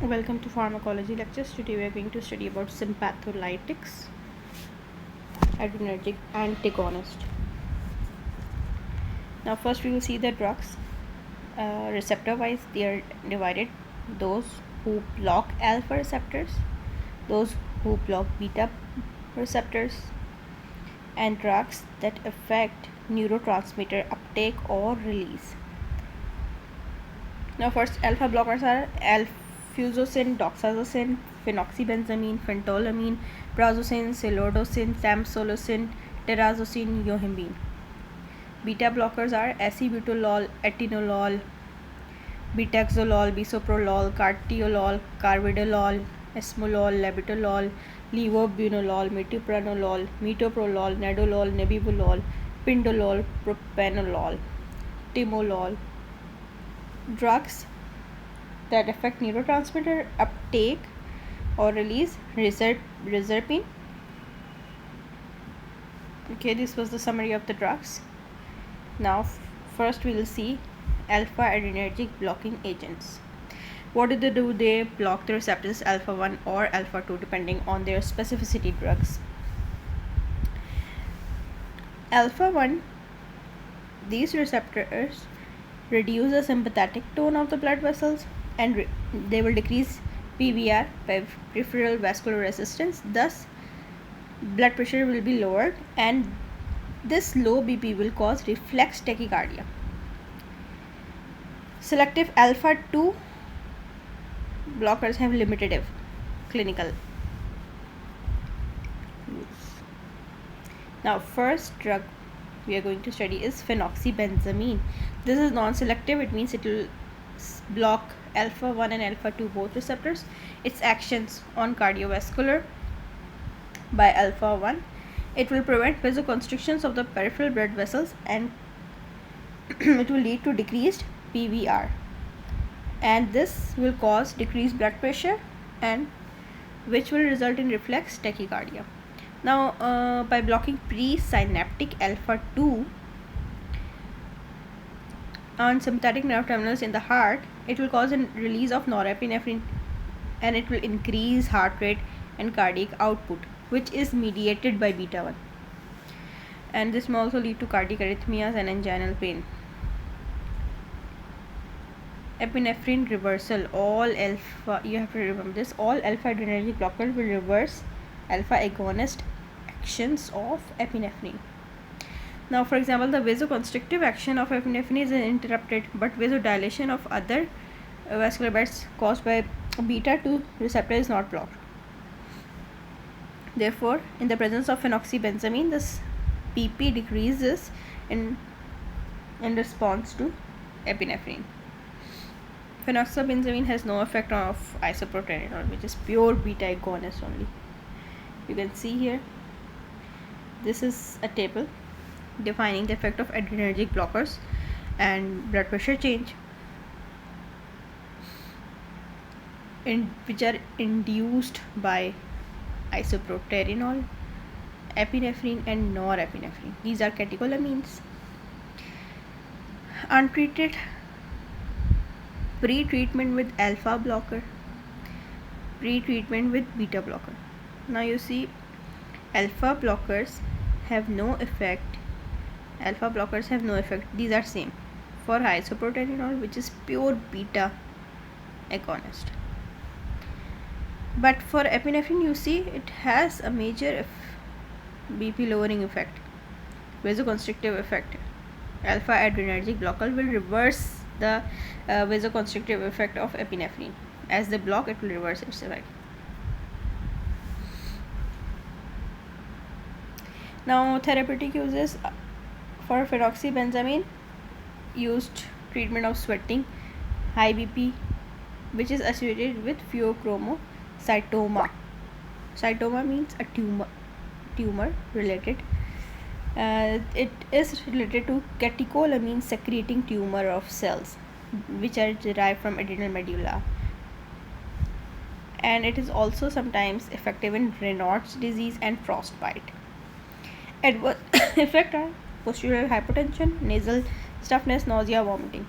Welcome to Pharmacology lectures. Today we are going to study about sympatholytics, adrenergic antagonist. Now first we will see the drugs. Receptor wise they are divided. Those who block alpha receptors, those who block beta receptors, and drugs that affect neurotransmitter uptake or release. Now first alpha blockers are alfuzosin, doxazosin, phenoxybenzamine, phentolamine, prazosin, silodosin, tamsulosin, terazosin, yohimbine. Beta blockers are acebutolol, atenolol, betaxolol, bisoprolol, cartiolol, carvedilol, esmolol, labetalol, levobunolol, metoprolol, nadolol, nebivolol, pindolol, propranolol, timolol. Drugs that affect neurotransmitter uptake or release, reserpine. Okay, this was the summary of the drugs. Now first we will see alpha adrenergic blocking agents. What do? They block the receptors alpha 1 or alpha 2 depending on their specificity. Drugs alpha 1, these receptors reduce the sympathetic tone of the blood vessels and they will decrease PVR, peripheral vascular resistance. Thus blood pressure will be lowered and this low BP will cause reflex tachycardia. Selective alpha 2 blockers have limited clinical use. Now first drug we are going to study is phenoxybenzamine. This is non-selective. It means it will block alpha 1 and alpha 2 both receptors. Its actions on cardiovascular by alpha 1, it will prevent vasoconstrictions of the peripheral blood vessels and it will lead to decreased PVR, and this will cause decreased blood pressure and which will result in reflex tachycardia. Now by blocking presynaptic alpha 2 on sympathetic nerve terminals in the heart, it will cause a release of norepinephrine and it will increase heart rate and cardiac output, which is mediated by beta 1, and this may also lead to cardiac arrhythmias and anginal pain. Epinephrine reversal, all alpha, you have to remember this, all alpha adrenergic blockers will reverse alpha agonist actions of epinephrine. Now for example, the vasoconstrictive action of epinephrine is interrupted, but vasodilation of other vascular beds caused by beta 2 receptor is not blocked. Therefore in the presence of phenoxybenzamine, this BP decreases in response to epinephrine. Phenoxybenzamine has no effect of isoproterenol, which is pure beta agonist only. You can see here, this is a table defining the effect of adrenergic blockers and blood pressure change which are induced by isoproterenol, epinephrine and norepinephrine. These are catecholamines. Untreated, pre-treatment with alpha blocker, pre-treatment with beta blocker. Now you see, alpha blockers have no effect. These are same for isoproterenol, which is pure beta agonist. But for epinephrine, you see it has a major BP lowering effect, vasoconstrictive effect. Alpha adrenergic blocker will reverse the vasoconstrictive effect of epinephrine. As they block, it will reverse its effect. Now therapeutic uses for phenoxybenzamine, used treatment of sweating, high BP, which is associated with pheochromocytoma. Cytoma means a tumor related. It is related to catecholamine secreting tumor of cells which are derived from adrenal medulla, and it is also sometimes effective in Raynaud's disease and frostbite. Adverse effect are postural hypotension, nasal stuffness, nausea, vomiting.